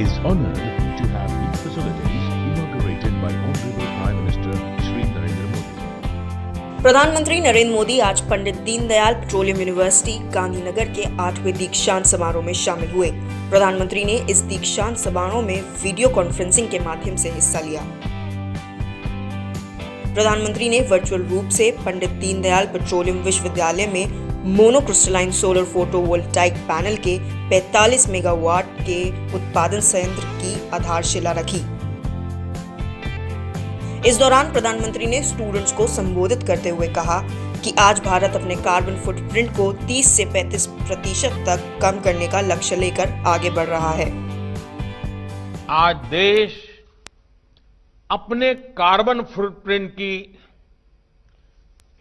is honoured to have these facilities inaugurated by Honorable Prime Minister Shri Narendra Modi. प्रधानमंत्री नरेंद्र मोदी आज Pandit Deendayal petroleum university Gandhinagar के 8वें दीक्षांत समारोह में शामिल हुए। प्रधानमंत्री ने इस दीक्षांत समारोह में वीडियो कॉन्फ्रेंसिंग के माध्यम से हिस्सा लिया। प्रधानमंत्री ने वर्चुअल रूप से पंडित दीनदयाल पेट्रोलियम विश्वविद्यालय में मोनोक्रिस्टलाइन सोलर फोटोवोल्टाइक पैनल के 45 मेगावाट के उत्पादन संयंत्र की आधारशिला रखी। इस दौरान प्रधानमंत्री ने स्टूडेंट्स को संबोधित करते हुए कहा कि आज भारत अपने कार्बन फुटप्रिंट को 30 से 35% तक कम करने का लक्ष्य लेकर आगे बढ़ रहा है। आज देश अपने कार्बन फुटप्रिंट की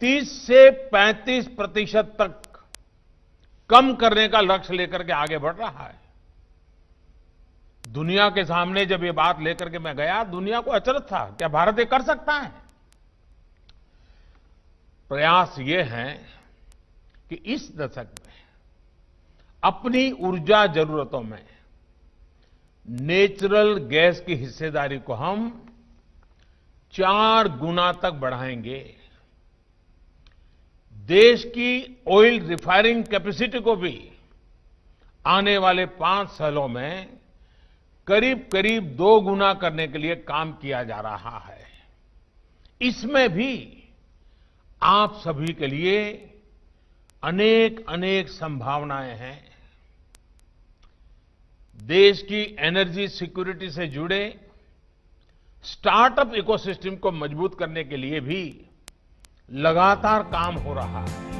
30 से 35% तक कम करने का लक्ष्य लेकर के आगे बढ़ रहा है। दुनिया के सामने जब ये बात लेकर के मैं गया, दुनिया को अचरज था, क्या भारत ये कर सकता है? प्रयास ये है कि इस दशक में अपनी ऊर्जा जरूरतों में नेचुरल गैस की हिस्सेदारी को हम 4 गुना तक बढ़ाएंगे। देश की ऑयल रिफाइनिंग कैपेसिटी को भी आने वाले 5 सालों में करीब 2 गुना करने के लिए काम किया जा रहा है। इसमें भी आप सभी के लिए अनेक संभावनाएं हैं। देश की एनर्जी सिक्योरिटी से जुड़े स्टार्टअप इकोसिस्टम को मजबूत करने के लिए भी लगातार काम हो रहा है।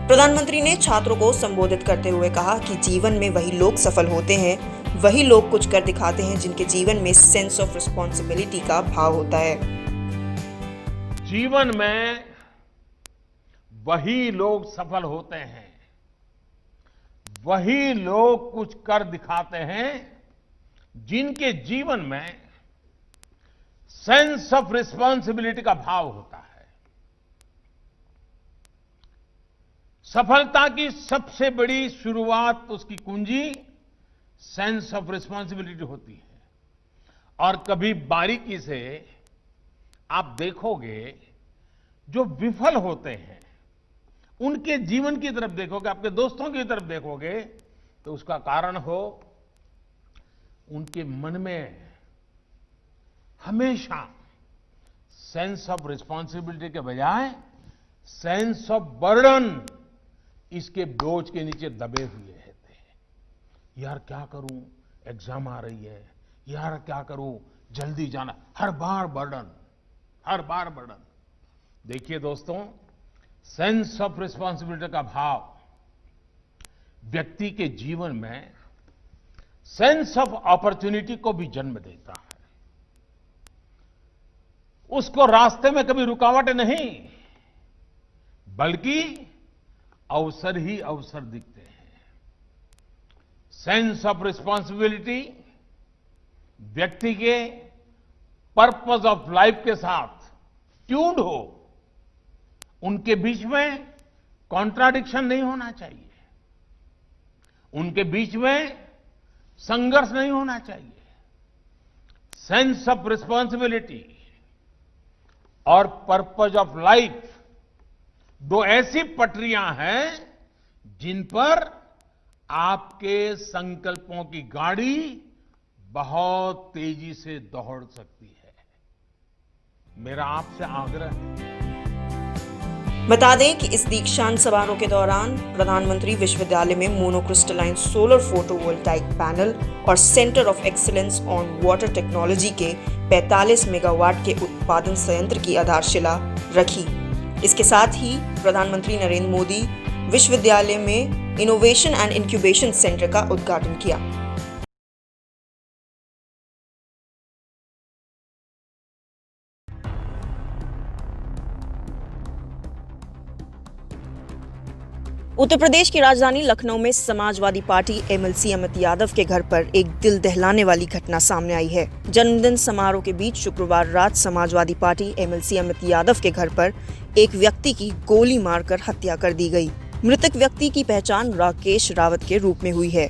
प्रधानमंत्री ने छात्रों को संबोधित करते हुए कहा कि जीवन में वही लोग सफल होते हैं, वही लोग कुछ कर दिखाते हैं जिनके जीवन में सेंस ऑफ रिस्पांसिबिलिटी का भाव होता है। जीवन में वही लोग सफल होते हैं, वही लोग कुछ कर दिखाते हैं जिनके जीवन में सेंस ऑफ रिस्पांसिबिलिटी का भाव होता है। सफलता की सबसे बड़ी शुरुआत, उसकी कुंजी सेंस ऑफ रिस्पांसिबिलिटी होती है। और कभी बारीकी से आप देखोगे, जो विफल होते हैं उनके जीवन की तरफ देखोगे, आपके दोस्तों की तरफ देखोगे, तो उसका कारण हो उनके मन में हमेशा सेंस ऑफ रिस्पांसिबिलिटी के बजाय सेंस ऑफ बर्डन, इसके बोझ के नीचे दबे हुए रहते हैं। यार क्या करूं, एग्जाम आ रही है, यार क्या करूं, जल्दी जाना, हर बार बर्डन। देखिए दोस्तों, सेंस ऑफ रिस्पांसिबिलिटी का भाव व्यक्ति के जीवन में सेंस ऑफ अपॉर्चुनिटी को भी जन्म देता है। उसको रास्ते में कभी रुकावटें नहीं, बल्कि अवसर ही अवसर दिखते हैं। सेंस ऑफ रिस्पांसिबिलिटी व्यक्ति के पर्पस ऑफ लाइफ के साथ ट्यून्ड हो, उनके बीच में कॉन्ट्राडिक्शन नहीं होना चाहिए, उनके बीच में संघर्ष नहीं होना चाहिए। सेंस ऑफ रिस्पांसिबिलिटी और पर्पस ऑफ लाइफ 2 ऐसी पटरियां हैं जिन पर आपके संकल्पों की गाड़ी बहुत तेजी से दौड़ सकती है। मेरा आपसे आग्रह है। बता दें कि इस दीक्षांत समारोह के दौरान प्रधानमंत्री विश्वविद्यालय में मोनोक्रिस्टलाइन सोलर फोटोवोल्टाइक पैनल और centre of excellence on water technology के 45 मेगावाट के उत्पादन संयंत्र की आधारशिला रखी। इसके साथ ही प्रधानमंत्री नरेंद्र मोदी विश्वविद्यालय में इनोवेशन एंड इंक्यूबेशन सेंटर का उद्घाटन किया। उत्तर प्रदेश की राजधानी लखनऊ में समाजवादी पार्टी एमएलसी अमित यादव के घर पर एक दिल दहलाने वाली घटना सामने आई है। जन्मदिन समारोह के बीच शुक्रवार रात समाजवादी पार्टी एमएलसी अमित यादव के घर पर एक व्यक्ति की गोली मारकर हत्या कर दी गई। मृतक व्यक्ति की पहचान राकेश रावत के रूप में हुई है।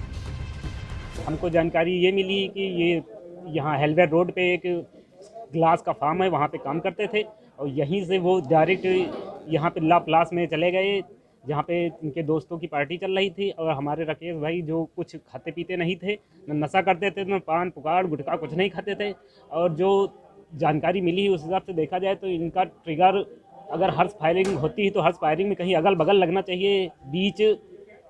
हमको जानकारी ये मिली कि ये यहाँ हेलवेयर रोड पे एक ग्लास का फार्म है, वहाँ पे काम करते थे और यहीं से वो डायरेक्ट यहाँ पे ला प्लास में चले गए जहाँ पे इनके दोस्तों की पार्टी चल रही थी। और हमारे राकेश भाई जो कुछ खाते पीते नहीं थे, न नशा करते थे, न पान पुकार गुटखा कुछ नहीं खाते थे। और जो जानकारी मिली उस हिसाब से देखा जाए तो इनका ट्रिगर अगर हर्ष फायरिंग होती है तो हर्ष फायरिंग में कहीं अगल बगल लगना चाहिए, बीच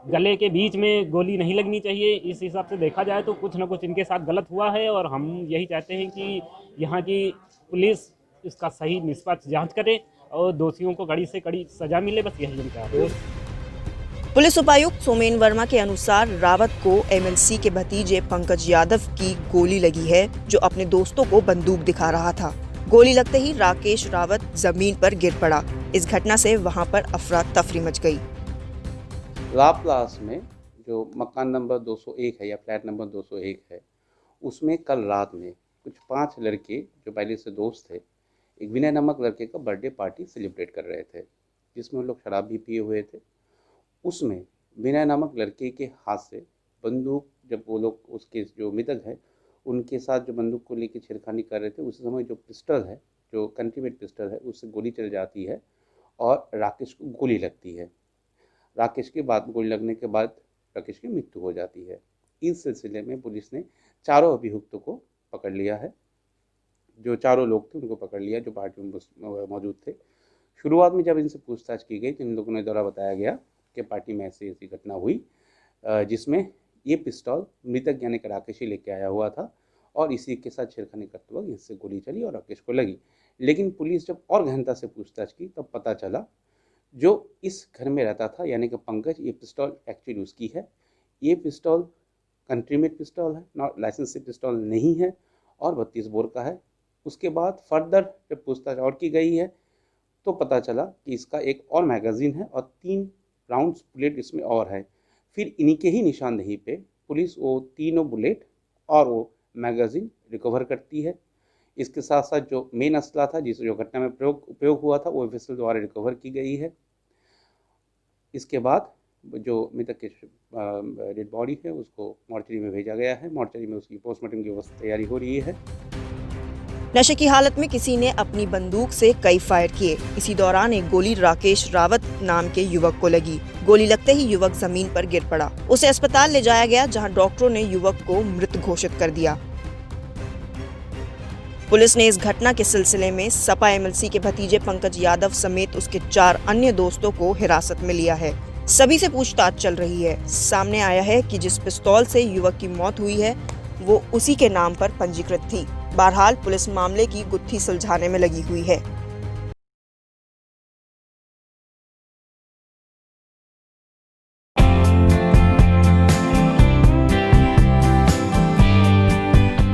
गले के बीच में गोली नहीं लगनी चाहिए। इस हिसाब से देखा जाए तो कुछ ना कुछ इनके साथ गलत हुआ है और हम यही चाहते हैं कि यहाँ की पुलिस इसका सही निष्पक्ष जांच करे और दोषियों को कड़ी से कड़ी सजा मिले, बस यही हम चाहते हैं। पुलिस उपायुक्त सोमेन वर्मा के अनुसार रावत को एमएलसी के भतीजे पंकज यादव की गोली लगी है, जो अपने दोस्तों को बंदूक दिखा रहा था। गोली लगते ही राकेश रावत जमीन पर गिर पड़ा। इस घटना से वहां पर अफरा तफरी मच गई। लाप्लास में जो मकान नंबर 201 है या फ्लैट नंबर 201 है, उसमें कल रात में कुछ 5 लड़के जो पहले से दोस्त थे, एक विनय नामक लड़के का बर्थडे पार्टी सेलिब्रेट कर रहे थे, जिसमें वो लोग शराब भी पिए हुए थे। उसमें विनय नामक लड़के के हाथ से बंदूक, जब वो लोग उसके जो मृतक है उनके साथ जो बंदूक को लेकर छेड़खानी कर रहे थे, उस समय जो पिस्टल है, जो कंट्रीमेट पिस्टल है, उससे गोली चल जाती है और राकेश को गोली लगती है। राकेश के बाद गोली लगने के बाद राकेश की मृत्यु हो जाती है। इस सिलसिले में पुलिस ने चारों अभियुक्तों को पकड़ लिया है। जो चारों लोग थे उनको पकड़ लिया जो पार्टी में मौजूद थे। शुरुआत में जब इनसे पूछताछ की गई तो इन लोगों ने द्वारा बताया गया कि पार्टी में ऐसी ऐसी घटना हुई जिसमें ये पिस्तौल मृतक यानी कि राकेश ही लेके आया हुआ था और इसी के साथ छेड़खानी करते वक्त इससे गोली चली और राकेश को लगी। लेकिन पुलिस जब और गहनता से पूछताछ की तब पता चला जो इस घर में रहता था यानी कि पंकज, ये पिस्तौल एक्चुअली उसकी है। ये पिस्तौल कंट्रीमेट पिस्तौल है, नॉट लाइसेंस पिस्तौल नहीं है और 32 बोर का है। उसके बाद फर्दर जब पूछताछ और की गई है तो पता चला कि इसका एक और मैगज़ीन है और 3 राउंड्स बुलेट इसमें और है। फिर इन्हीं के ही निशानदेही पे पुलिस वो तीनों बुलेट और वो मैगज़ीन रिकवर करती है। इसके साथ साथ जो मेन असला था जिस जो घटना में उपयोग हुआ था वो एफएसएल द्वारा रिकवर की गई है। इसके बाद जो मृतक की डेड बॉडी है उसको मॉर्चरी में भेजा गया है। मॉर्चरी में उसकी पोस्टमार्टम की व्यवस्था तैयारी हो रही है। नशे की हालत में किसी ने अपनी बंदूक से कई फायर किए। इसी दौरान एक गोली राकेश रावत नाम के युवक को लगी। गोली लगते ही युवक जमीन पर गिर पड़ा। उसे अस्पताल ले जाया गया जहां डॉक्टरों ने युवक को मृत घोषित कर दिया। पुलिस ने इस घटना के सिलसिले में सपा एमएलसी के भतीजे पंकज यादव समेत उसके 4 अन्य दोस्तों को हिरासत में लिया है। सभी से पूछताछ चल रही है। सामने आया है कि जिस पिस्तौल से युवक की मौत हुई है वो उसी के नाम पर पंजीकृत थी। बहरहाल पुलिस मामले की गुत्थी सुलझाने में लगी हुई है।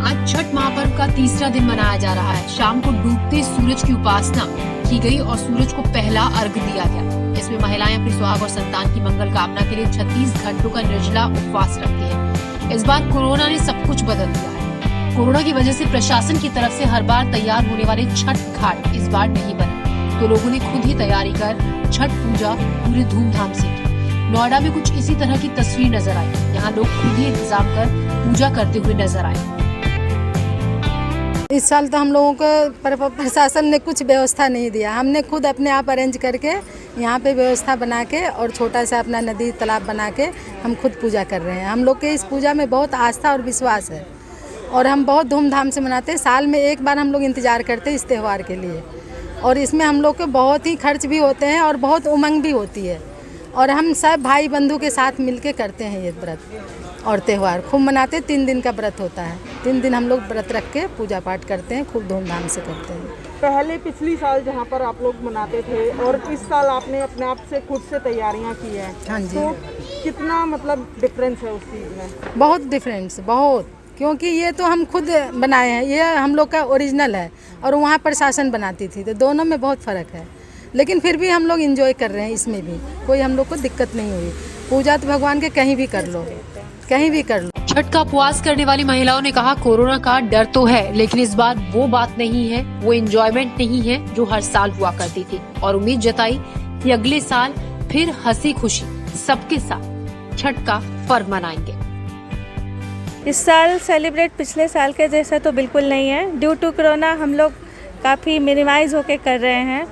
आज छठ महापर्व का तीसरा दिन मनाया जा रहा है। शाम को डूबते सूरज की उपासना की गई और सूरज को पहला अर्घ दिया गया। इसमें महिलाएं अपनी सुहाग और संतान की मंगल कामना के लिए 36 घंटों का निर्जला उपवास रखती है। इस बार कोरोना ने सब कुछ बदल दिया है। कोरोना की वजह से प्रशासन की तरफ से हर बार तैयार होने वाले छठ घाट इस बार नहीं बने, तो लोगों ने खुद ही तैयारी कर छठ पूजा पूरे धूमधाम से की। नोएडा में कुछ इसी तरह की तस्वीर नजर आई। यहाँ लोग खुद ही इंतजाम कर पूजा करते हुए नजर आए। इस साल तो हम लोगों को प्रशासन ने कुछ व्यवस्था नहीं दिया। हमने खुद अपने आप अरेंज करके यहाँ पे व्यवस्था बना के और छोटा सा अपना नदी तालाब बना के हम खुद पूजा कर रहे हैं। हम लोग के इस पूजा में बहुत आस्था और विश्वास है और हम बहुत धूमधाम से मनाते हैं। साल में एक बार हम लोग इंतज़ार करते हैं इस त्यौहार के लिए और इसमें हम लोग के बहुत ही खर्च भी होते हैं और बहुत उमंग भी होती है और हम सब भाई बंधु के साथ मिलके करते हैं ये व्रत और त्यौहार खूब मनाते। 3 दिन का व्रत होता है। 3 दिन हम लोग व्रत रख के पूजा पाठ करते हैं, खूब धूमधाम से करते हैं। पहले पिछली साल जहाँ पर आप लोग मनाते थे और इस साल आपने अपने आप से खुद से तैयारियाँ की हैं। हाँ जी। तो कितना मतलब डिफरेंस है उस चीज़ में? बहुत डिफरेंस, बहुत, क्योंकि ये तो हम खुद बनाए हैं, ये हम लोग का ओरिजिनल है और वहाँ प्रशासन बनाती थी, तो दोनों में बहुत फ़र्क है। लेकिन फिर भी हम लोग एंजॉय कर रहे हैं, इसमें भी कोई हम लोग को दिक्कत नहीं हुई। पूजा तो भगवान के कहीं भी कर लो, कहीं भी कर लो। छठ का उपवास करने वाली महिलाओं ने कहा कोरोना का डर तो है लेकिन इस बार वो बात नहीं है, वो एंजॉयमेंट नहीं है जो हर साल हुआ करती थी और उम्मीद जताई कि अगले साल फिर हंसी खुशी सबके साथ छठ का पर्व मनाएंगे। इस साल सेलिब्रेट पिछले साल के जैसा तो बिल्कुल नहीं है। ड्यू टू कोरोना हम लोग काफ़ी मिनिमाइज़ होके कर रहे हैं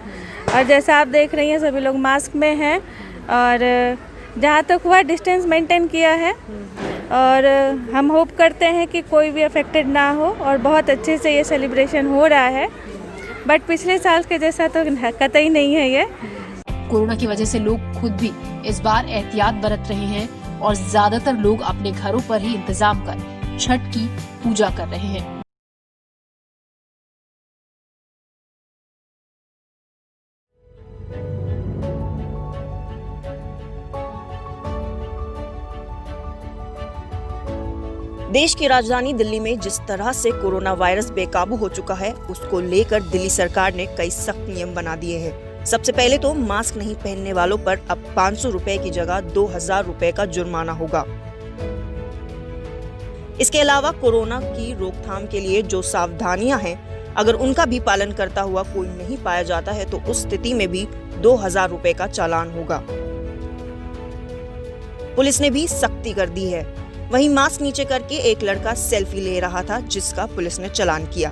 और जैसा आप देख रही हैं सभी लोग मास्क में हैं और जहाँ तक हुआ डिस्टेंस मेंटेन किया है और हम होप करते हैं कि कोई भी अफेक्टेड ना हो और बहुत अच्छे से ये सेलिब्रेशन हो रहा है। बट पिछले साल के जैसा तो कतई नहीं है ये। कोरोना की वजह से लोग खुद भी इस बार एहतियात बरत रहे हैं और ज्यादातर लोग अपने घरों पर ही इंतजाम कर छठ की पूजा कर रहे हैं। देश की राजधानी दिल्ली में जिस तरह से कोरोना वायरस बेकाबू हो चुका है, उसको लेकर दिल्ली सरकार ने कई सख्त नियम बना दिए हैं। सबसे पहले तो मास्क नहीं पहनने वालों पर अब 500 रुपए की जगह 2000 रुपए का जुर्माना होगा। इसके अलावा कोरोना की रोकथाम के लिए जो सावधानियां हैं, अगर उनका भी पालन करता हुआ कोई नहीं पाया जाता है तो उस स्थिति में भी 2000 रुपए का चालान होगा। पुलिस ने भी सख्ती कर दी है। वहीं मास्क नीचे करके एक लड़का सेल्फी ले रहा था, जिसका पुलिस ने चालान किया।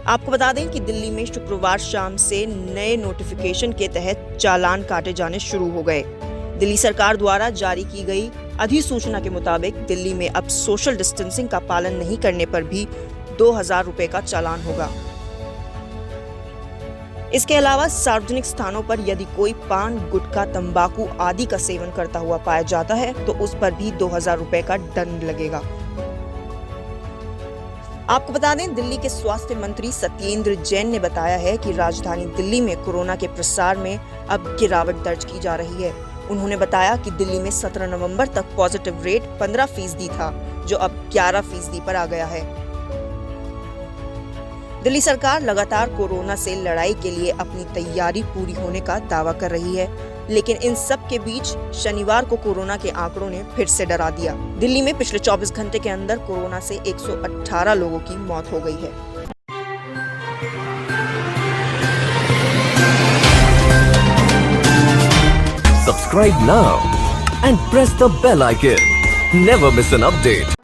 आपको बता दें कि दिल्ली में शुक्रवार शाम से नए नोटिफिकेशन के तहत चालान काटे जाने शुरू हो गए। दिल्ली सरकार द्वारा जारी की गई अधिसूचना के मुताबिक दिल्ली में अब सोशल डिस्टेंसिंग का पालन नहीं करने पर भी 2000 रुपए का चालान होगा। इसके अलावा सार्वजनिक स्थानों पर यदि कोई पान, गुटखा, तंबाकू आदि का सेवन करता हुआ पाया जाता है तो उस पर भी 2000 रुपए का दंड लगेगा। आपको बता दें, दिल्ली के स्वास्थ्य मंत्री सत्येंद्र जैन ने बताया है कि राजधानी दिल्ली में कोरोना के प्रसार में अब गिरावट दर्ज की जा रही है। उन्होंने बताया कि दिल्ली में 17 नवंबर तक पॉजिटिव रेट 15% था, जो अब 11% पर आ गया है। दिल्ली सरकार लगातार कोरोना से लड़ाई के लिए अपनी तैयारी पूरी होने का दावा कर रही है, लेकिन इन सब के बीच शनिवार को कोरोना के आंकड़ों ने फिर से डरा दिया। दिल्ली में पिछले 24 घंटे के अंदर कोरोना से 118 लोगों की मौत हो गई है। Subscribe now and press the bell icon. Never miss an update.